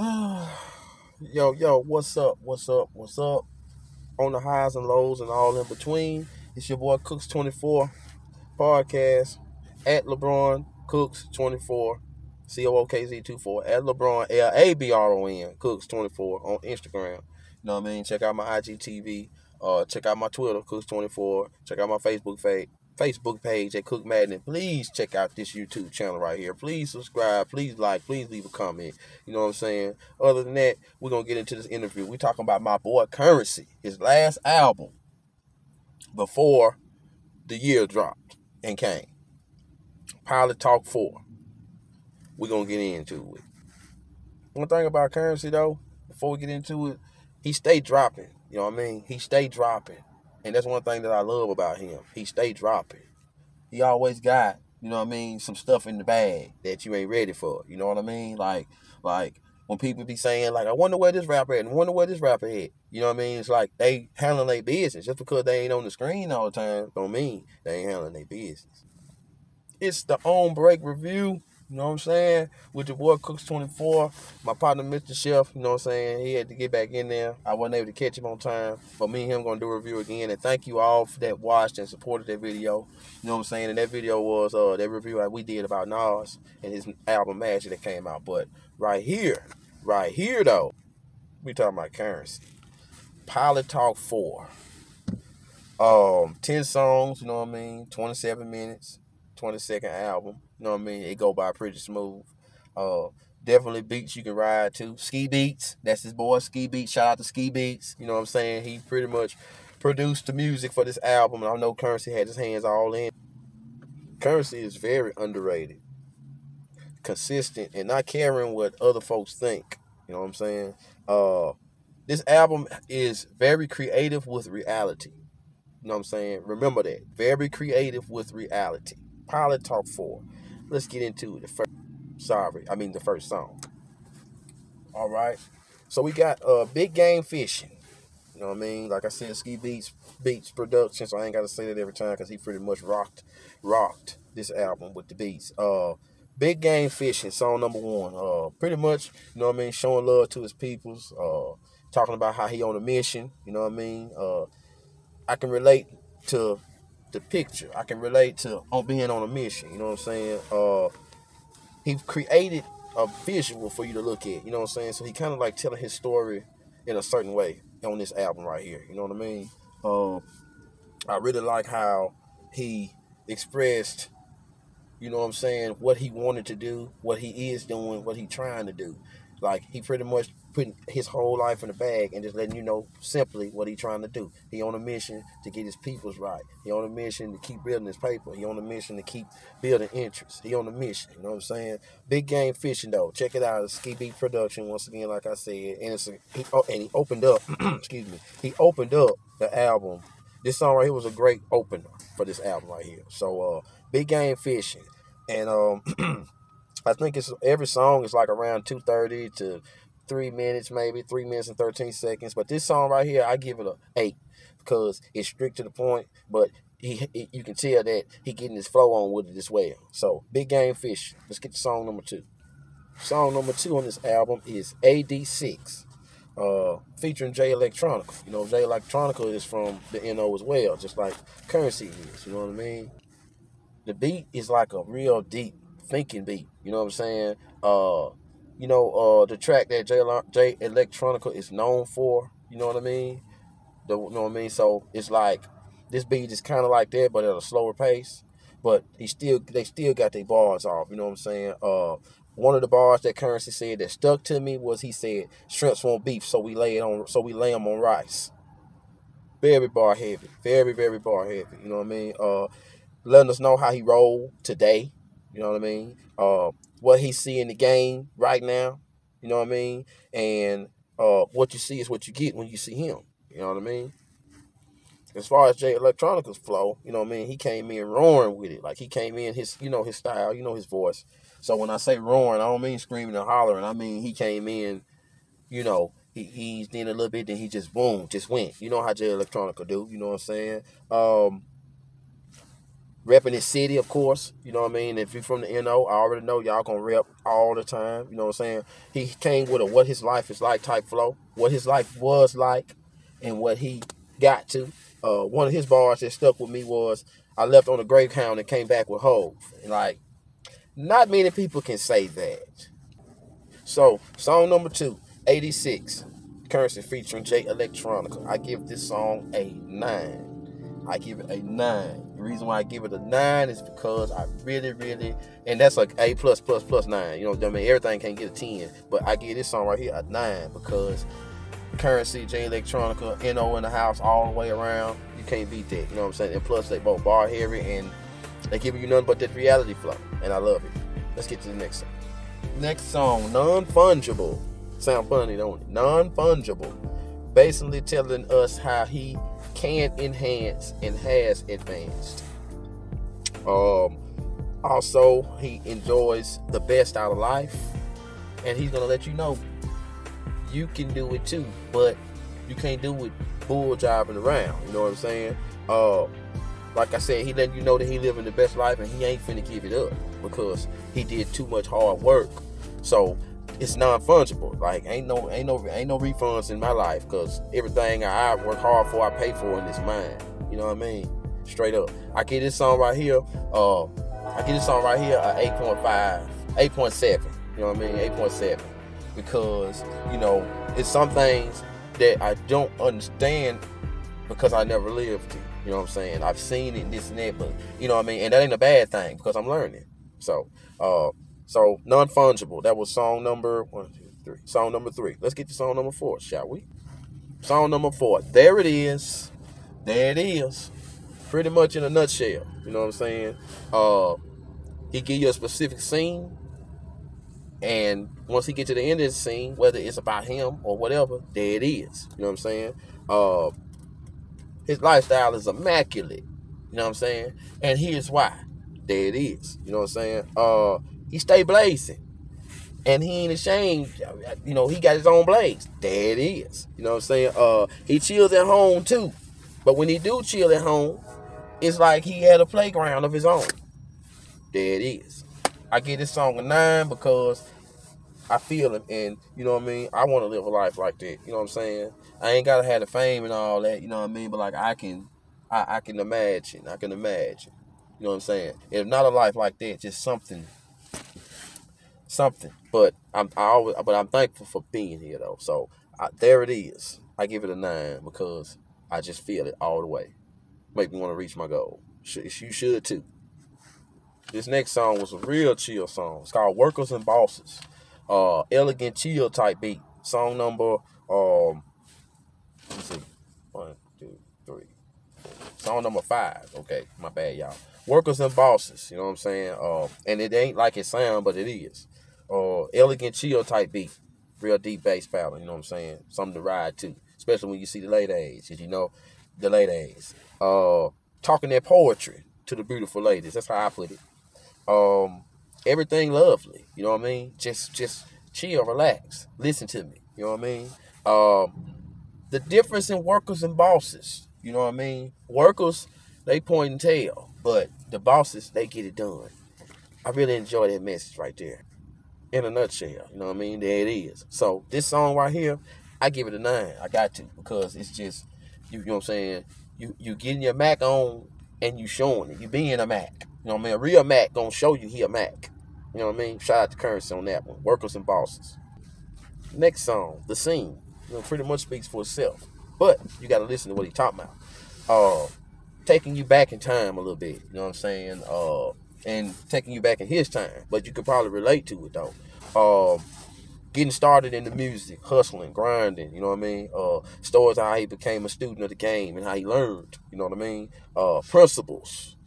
Yo, what's up? On the highs and lows and all in between, it's your boy Cooks24 podcast at LeBron Cooks24, COOKZ24 at LeBron LABRON Cooks24 on Instagram. You know what I mean? Check out my IGTV. Check out my Twitter Cooks24. Check out my Facebook page at Cook Madden. Please check out this YouTube channel right here. Please subscribe. Please like. Please leave a comment. You know what I'm saying? Other than that, we're going to get into this interview. We're talking about my boy Currency, his last album before the year dropped and came. Pilot Talk 4. We're going to get into it. One thing about Currency, though, before we get into it, he stayed dropping. You know what I mean? He stayed dropping. And that's one thing that I love about him. He stayed dropping. He always got, you know what I mean, some stuff in the bag that you ain't ready for. You know what I mean? Like when people be saying, like, I wonder where this rapper at, and I wonder where this rapper at. You know what I mean? It's like they handling their business. Just because they ain't on the screen all the time don't mean they ain't handling their business. It's the On Break review. You know what I'm saying? With your boy Cooks24, my partner Mr. Chef, you know what I'm saying? He had to get back in there. I wasn't able to catch him on time. But me and him going to do a review again. And thank you all that watched and supported that video. You know what I'm saying? And that video was that review that we did about Nas and his album Magic that came out. But right here though, we talking about Currency. Pilot Talk 4. 10 songs, you know what I mean? 27 minutes. 22nd album. You know what I mean? It go by pretty smooth. Definitely beats you can ride to. Ski Beats. That's his boy, Ski Beats. Shout out to Ski Beats. You know what I'm saying? He pretty much produced the music for this album. And I know Currency had his hands all in. Currency is very underrated. Consistent and not caring what other folks think. You know what I'm saying? This album is very creative with reality. You know what I'm saying? Remember that. Very creative with reality. Pilot Talk 4. Let's get into it. The first song. All right. So we got Big Game Fishing. You know what I mean? Like I said, Ski Beats production, so I ain't got to say that every time because he pretty much rocked this album with the beats. Big Game Fishing, song number 1. Pretty much, you know what I mean, showing love to his peoples, talking about how he on a mission, you know what I mean? I can relate to the picture. I can relate to being on a mission. You know what I'm saying? He created a visual for you to look at. You know what I'm saying? So he kind of like telling his story in a certain way on this album right here. You know what I mean? I really like how he expressed, you know what I'm saying, what he wanted to do, what he is doing, what he trying to do. Like, he pretty much putting his whole life in the bag and just letting you know simply what he trying to do. He on a mission to get his peoples right. He on a mission to keep building his paper. He on a mission to keep building interest. He on a mission, you know what I'm saying? Big Game Fishing, though. Check it out. It's Ski Beat production, once again, like I said. And he opened up, excuse me, he opened up the album. This song right here was a great opener for this album right here. So, Big Game Fishing. And I think it's every song is like around 2:30 to 3 minutes, maybe 3 minutes and 13 seconds. But this song right here, I give it a 8 because it's strict to the point. But you can tell that he getting his flow on with it as well. So Big Game Fish. Let's get to song number 2. Song number 2 on this album is AD6, featuring Jay Electronica. You know, Jay Electronica is from the NO as well, just like Currency is. You know what I mean? The beat is like a real deep thinking beat. You know what I'm saying? The track that Jay Electronica is known for. You know what I mean? You know what I mean? So it's like this beat is kind of like that, but at a slower pace. But they still got their bars off. You know what I'm saying? One of the bars that Currency said that stuck to me was he said, "Shrimps want beef, so we lay them on rice." Very bar heavy, very very bar heavy. You know what I mean? Letting us know how he rolled today. You know what I mean? What he see in the game right now. You know what I mean? And what you see is what you get when you see him. You know what I mean? As far as Jay Electronica's flow, you know what I mean? He came in roaring with it. Like, he came in his style, his voice. So when I say roaring, I don't mean screaming and hollering. I mean he came in, he eased in a little bit, then he just boom, just went. You know how Jay Electronica do. You know what I'm saying? Repping his city, of course. You know what I mean? If you're from the NO, I already know y'all gonna rep all the time. You know what I'm saying? He came with a what his life is like type flow, what his life was like, and what he got to. One of his bars that stuck with me was, "I left on a Greyhound and came back with Hove." And like, not many people can say that. So, song number 2, 86, Currency featuring J Electronica. I give this song a 9. I give it a 9. The reason why I give it a 9 is because I really, really, and that's like A plus plus plus 9. You know what I mean? Everything can't get a 10, but I give this song right here a 9 because Currency, J Electronica, NO in the house all the way around. You can't beat that. You know what I'm saying? And plus, they both bar heavy and they give you nothing but that reality flow, and I love it. Let's get to the next song. Next song, Non-Fungible. Sound funny, don't it? Non-Fungible. Basically telling us how he can enhance and has advanced. Also, he enjoys the best out of life, and he's gonna let you know you can do it too, but you can't do it bull jiving around. You know what I'm saying? Like I said, he letting you know that he living the best life, and he ain't finna give it up because he did too much hard work. So it's non-fungible. Like ain't no refunds in my life because everything I work hard for, I pay for in this mine. You know what I mean? Straight up. I get this song right here. A 8.5, 8.7. You know what I mean? 8.7 because you know it's some things that I don't understand because I never lived it. You know what I'm saying? I've seen it, this and that, but you know what I mean? And that ain't a bad thing because I'm learning. So non-fungible. That was song number 1, 2, 3. Song number 3. Let's get to song number 4, shall we? Song number 4. There it is. There it is. Pretty much in a nutshell. You know what I'm saying? He give you a specific scene, and once he get to the end of the scene, whether it's about him or whatever, there it is. You know what I'm saying? His lifestyle is immaculate. You know what I'm saying? And here's why. There it is. You know what I'm saying? He stay blazing. And he ain't ashamed. You know, he got his own blaze. There it is. You know what I'm saying? He chills at home too. But when he do chill at home, it's like he had a playground of his own. There it is. I give this song a 9 because I feel him, and you know what I mean? I want to live a life like that. You know what I'm saying? I ain't gotta have the fame and all that, you know what I mean? But like I can imagine. I can imagine. You know what I'm saying? If not a life like that, just something. But I'm thankful for being here though. So there it is. I give it a 9 because I just feel it all the way. Make me want to reach my goal. You should too. This next song was a real chill song. It's called Workers and Bosses. Elegant chill type beat. Song number let's see. 1, 2, 3. Song number 5. Okay, my bad, y'all. Workers and Bosses. You know what I'm saying? And it ain't like it sound, but it is. Elegant chill type beat. Real deep bass pattern, you know what I'm saying? Something to ride to. Especially when you see the ladies. You know, the ladies. Talking their poetry to the beautiful ladies. That's how I put it. Everything lovely. You know what I mean? Just chill, relax. Listen to me. You know what I mean? The difference in workers and bosses. You know what I mean? Workers, they point and tell. But the bosses, they get it done. I really enjoy that message right there. In a nutshell. You know what I mean? There it is. So this song right here, I give it a 9. I got to. Because it's just, you know what I'm saying? You getting your Mac on and you showing it. You being a Mac. You know what I mean? A real Mac gonna show you he a Mac. You know what I mean? Shout out to Currency on that one. Workers and Bosses. Next song, The Scene. You know, pretty much speaks for itself. But you gotta listen to what he talking about. Taking you back in time a little bit. You know what I'm saying? And taking you back in his time. But you could probably relate to it though. Getting started in the music, hustling, grinding, you know what I mean? Stories how he became a student of the game and how he learned, you know what I mean? Principles,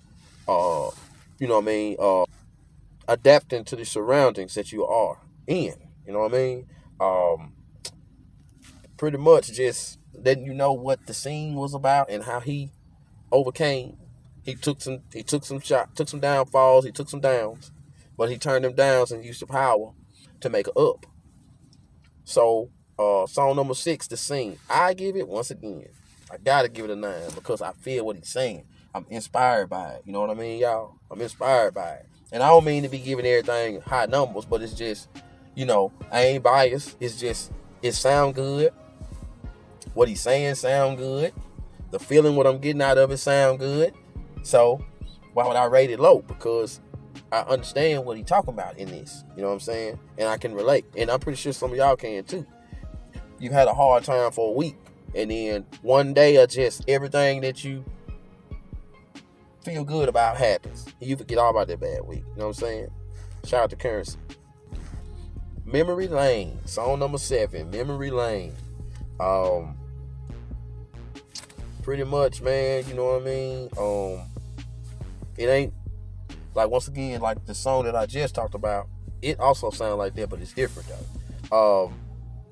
you know what I mean? Adapting to the surroundings that you are in, you know what I mean? Pretty much just letting you know what the scene was about and how he overcame. He took some downfalls, he took some downs, but he turned them downs and used the power to make it up. So, song number 6, The Scene. I give it, once again, I gotta give it a 9 because I feel what he's saying. I'm inspired by it. You know what I mean, y'all? I'm inspired by it. And I don't mean to be giving everything high numbers, but it's just, I ain't biased. It's just, it sound good. What he's saying sound good. The feeling what I'm getting out of it sound good. So why would I rate it low? Because I understand what he's talking about in this. You know what I'm saying? And I can relate. And I'm pretty sure some of y'all can too. You've had a hard time for a week. And then one day of just everything that you feel good about happens. And you forget all about that bad week. You know what I'm saying? Shout out to Currency. Memory Lane. Song number 7. Memory Lane. Pretty much, man, you know what I mean? It ain't, like, once again, like the song that I just talked about, it also sounds like that, but it's different, though.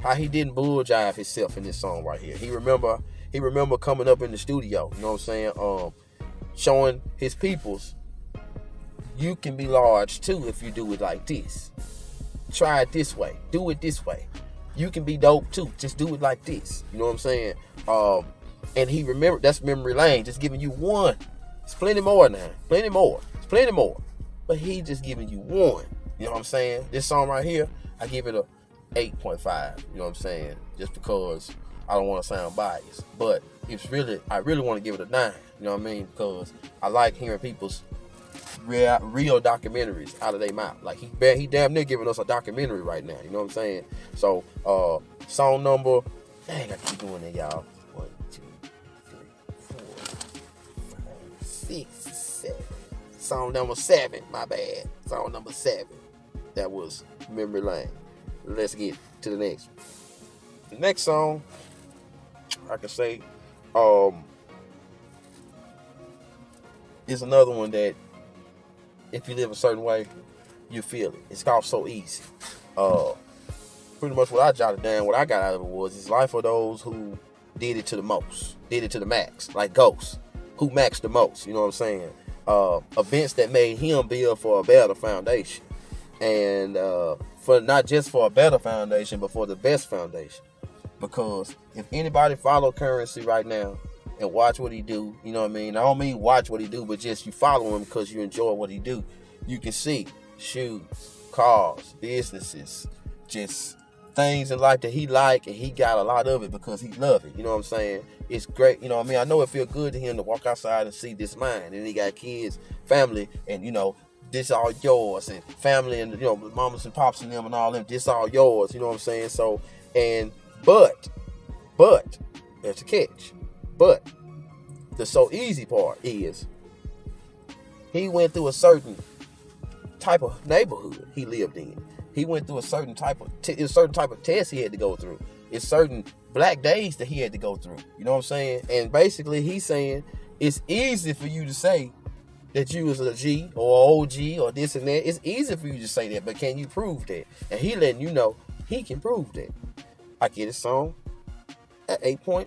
How he didn't bull jive himself in this song right here. He remember coming up in the studio, you know what I'm saying? Showing his peoples, you can be large, too, if you do it like this. Try it this way. Do it this way. You can be dope, too. Just do it like this. You know what I'm saying? And he remembered, that's memory lane, just giving you one. It's plenty more now. Plenty more. It's plenty more. But he just giving you one. You know what I'm saying? This song right here, I give it a 8.5. You know what I'm saying? Just because I don't want to sound biased. But I really want to give it a 9. You know what I mean? Because I like hearing people's real documentaries out of their mouth. Like he damn near giving us a documentary right now. You know what I'm saying? So song number, dang, I keep doing it, y'all. 1, 2, 3, 4, 5, 6, 7. Song number 7, my bad. Song number 7. That was Memory Lane. Let's get to the next one. The next song, I can say, is another one that if you live a certain way, you feel it. It's called So Easy. Pretty much what I jotted down, what I got out of it was, it's life for those who did it to the most, did it to the max, like Ghost, who maxed the most, you know what I'm saying? Events that made him build for a better foundation. And for not just for a better foundation, but for the best foundation. Because if anybody follow Currency right now and watch what he do, you know what I mean? I don't mean watch what he do, but just you follow him because you enjoy what he do. You can see shoes, cars, businesses, just things in life that he like, and he got a lot of it because he love it. You know what I'm saying? It's great. You know what I mean? I know it feel good to him to walk outside and see this mine. And he got kids, family, and this all yours, and family, and mamas and pops and them and all them, this all yours, you know what I'm saying? So, but there's a catch. But the so easy part is he went through a certain type of neighborhood he lived in. He went through a certain type of test he had to go through. It's certain black days that he had to go through. You know what I'm saying? And basically he's saying it's easy for you to say that you was a G or OG or this and that. It's easy for you to say that, but can you prove that? And he letting you know he can prove that. I get his song at 8.7.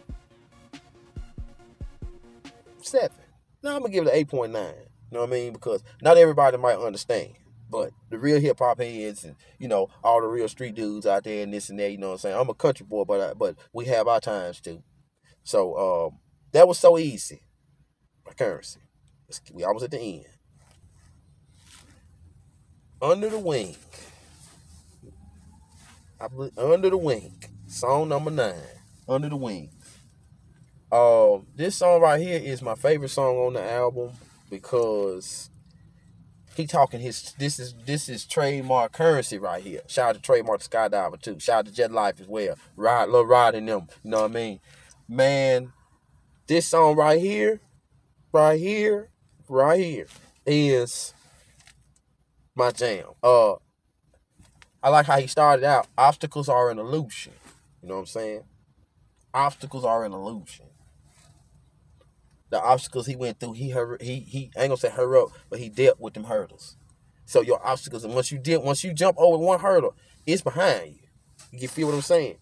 Now I'm gonna give it an 8.9. You know what I mean? Because not everybody might understand. But the real hip hop heads and all the real street dudes out there and this and that, you know what I'm saying? I'm a country boy, but we have our times too. So that was So Easy by Currency. We almost at the end. Under the Wing. Under the Wing. Song number 9. Under the Wing. This song right here is my favorite song on the album because he talking this is trademark Currency right here. Shout out to Trademark the Skydiver too. Shout out to Jet Life as well. Lil Rod and them. You know what I mean? Man, this song right here is my jam. I like how he started out. Obstacles are an illusion. You know what I'm saying? Obstacles are an illusion. The obstacles he went through, he ain't gonna say hurry up, but he dealt with them hurdles. So your obstacles, and once you jump over one hurdle, it's behind you. You feel what I'm saying?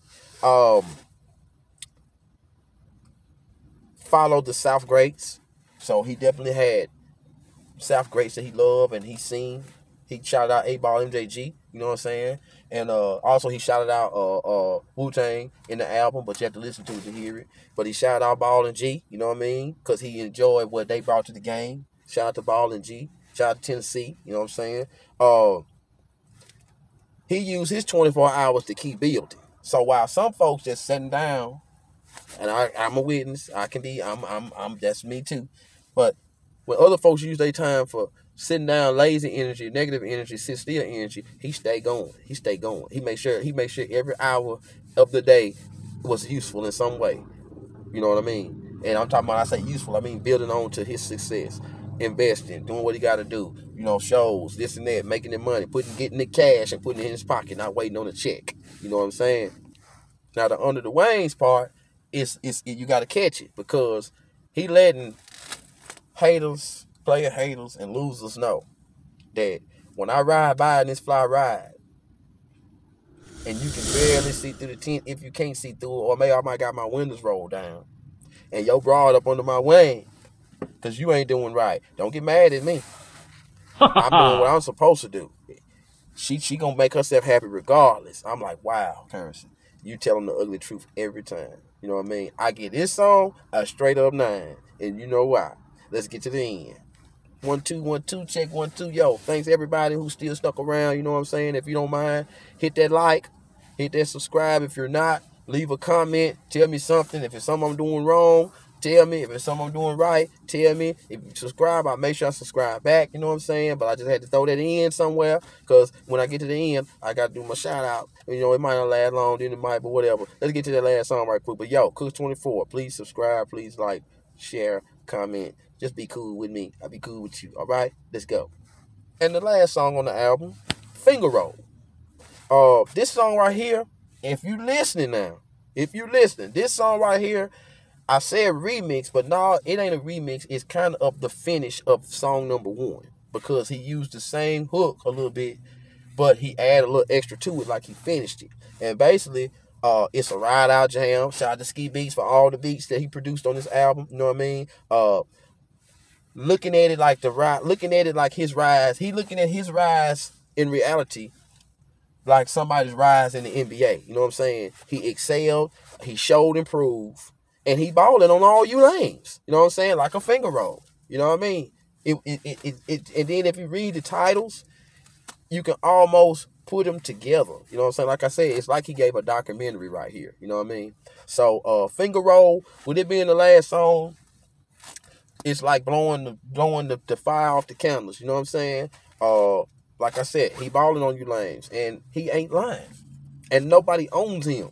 Followed the South greats. So he definitely had South greats that he loved and he seen. He shouted out 8 Ball MJG, you know what I'm saying? And also he shouted out Wu-Tang in the album, but you have to listen to it to hear it. But he shouted out Ball and G, you know what I mean? Because he enjoyed what they brought to the game. Shout out to Ball and G. Shout out to Tennessee, you know what I'm saying? He used his 24 hours to keep building. So while some folks just sitting down, and I'm a witness, I'm that's me too. But when other folks use their time for sitting down, lazy energy, negative energy, sit still energy, he stay going. He stay going. He make sure every hour of the day was useful in some way. You know what I mean? And I'm talking about, I say useful, I mean building on to his success, investing, doing what he got to do. You know, shows, this and that, making the money, getting the cash and putting it in his pocket, not waiting on a check. You know what I'm saying? Now the under the wings part is you got to catch it, because he letting haters, player haters, and losers know that when I ride by in this fly ride, and you can barely see through the tent, if you can't see through it, or maybe I might got my windows rolled down, and your broad up under my wing, because you ain't doing right. Don't get mad at me. I'm doing what I'm supposed to do. She gonna make herself happy regardless. I'm like, wow, Currency, you tell them the ugly truth every time. You know what I mean? I get this song a straight up 9, and you know why. Let's get to the end. 1 2 1 2, check 1 2. Yo, thanks everybody who still stuck around. You know what I'm saying? If you don't mind, hit that like, hit that subscribe. If you're not, leave a comment. Tell me something. If it's something I'm doing wrong, tell me. If it's something I'm doing right, tell me. If you subscribe, I'll make sure I subscribe back. You know what I'm saying? But I just had to throw that in somewhere, because when I get to the end, I got to do my shout out. You know, it might not last long, then it might, but whatever. Let's get to that last song right quick. But yo, Cooks24, please subscribe, please like, share, comment. Just be cool with me. I'll be cool with you. All right? Let's go. And the last song on the album, Finger Roll. This song right here, if you listening now, this song right here, I said remix, but no, it ain't a remix. It's kind of the finish of song number 1, because he used the same hook a little bit, but he added a little extra to it, like he finished it. And basically, it's a ride out jam. Shout out to Ski Beats for all the beats that he produced on this album. You know what I mean? Looking at it like his rise. He looking at his rise in reality like somebody's rise in the NBA. You know what I'm saying? He excelled, he showed improve, and he balling on all you lanes. You know what I'm saying? Like a finger roll. You know what I mean? And then if you read the titles, you can almost put them together. You know what I'm saying? Like I said, it's like he gave a documentary right here. You know what I mean? So finger roll, with it being the last song, it's like blowing the fire off the candles. You know what I'm saying? Like I said, he balling on you lanes, and he ain't lying. And nobody owns him.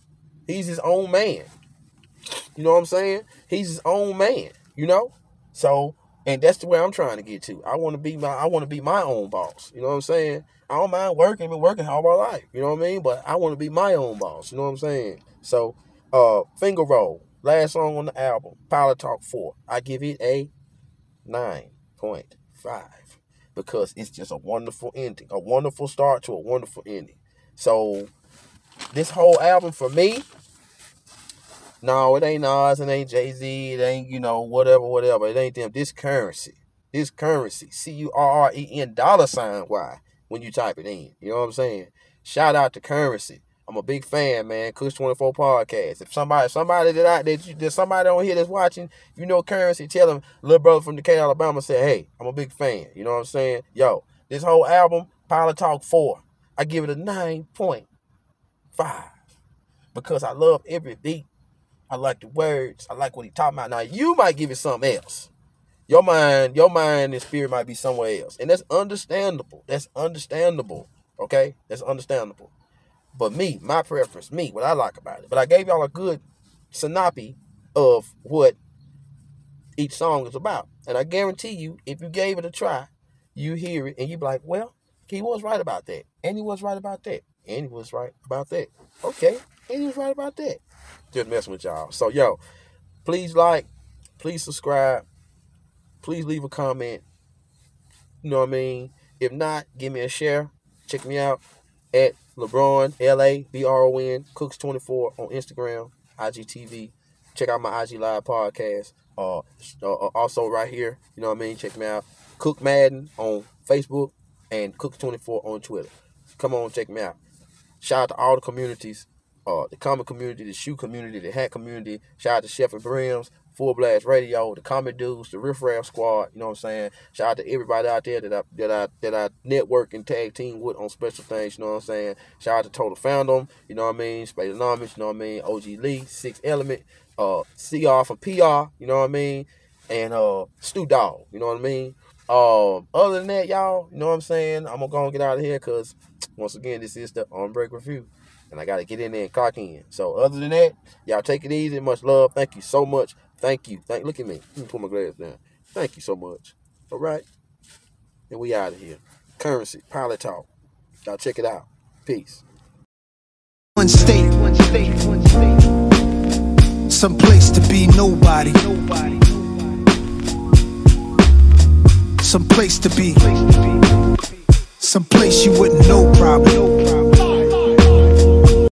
He's his own man. You know what I'm saying? He's his own man. You know? So, and that's the way I'm trying to get to. I want to be my own boss. You know what I'm saying? I don't mind working. I've been working all my life. You know what I mean? But I want to be my own boss. You know what I'm saying? So, Finger Roll, last song on the album, Pilot Talk 4. I give it a 9.5, because it's just a wonderful ending, a wonderful start to a wonderful ending. So this whole album for me, no, it ain't Nas, it ain't Jay-Z, it ain't, whatever. It ain't them. This currency, CURREN $Y when you type it in. You know what I'm saying? Shout out to Currency. I'm a big fan, man. Kush24 podcast. If somebody there's somebody on here that's watching, Currency, tell them, little brother from Decatur, Alabama said, hey, I'm a big fan. You know what I'm saying? Yo, this whole album, Pilot Talk 4, I give it a 9.5, because I love every beat. I like the words. I like what he talking about. Now, you might give it something else. Your mind and spirit might be somewhere else. And that's understandable. Okay? That's understandable. But my preference, what I like about it. But I gave y'all a good synopsis of what each song is about. And I guarantee you, if you gave it a try, you hear it and you be like, well, he was right about that. And he was right about that. And he was right about that. Okay. And he was right about that. Just messing with y'all. So, yo, please like, please subscribe, please leave a comment. You know what I mean? If not, give me a share. Check me out at LeBron, LABRON, Cooks24 on Instagram, IGTV. Check out my IG Live podcast. Also right here, you know what I mean? Check me out. Cook Madden on Facebook. and Cook24 on Twitter. Come on, check me out. Shout out to all the communities, the comic community, the shoe community, the hat community. Shout out to Chef and Brims, Full Blast Radio, the Comic Dudes, the Riff Raff Squad. You know what I'm saying? Shout out to everybody out there that I network and tag team with on special things. You know what I'm saying? Shout out to Total Fandom. You know what I mean? Spadenomics. You know what I mean? OG Lee, Six Element, CR from PR. You know what I mean? And Stu Dog. You know what I mean? Other than that, y'all, you know what I'm saying? I'm gonna go and get out of here because once again, this is the On Break Review. And I gotta get in there and clock in. So other than that, y'all take it easy. Much love. Thank you so much. Thank you. Look at me. Let me put my glass down. Thank you so much. All right. And we out of here. Currency, Pilot Talk. Y'all check it out. Peace. One state. Some place to be nobody. Some place to be. Some place you wouldn't know probably.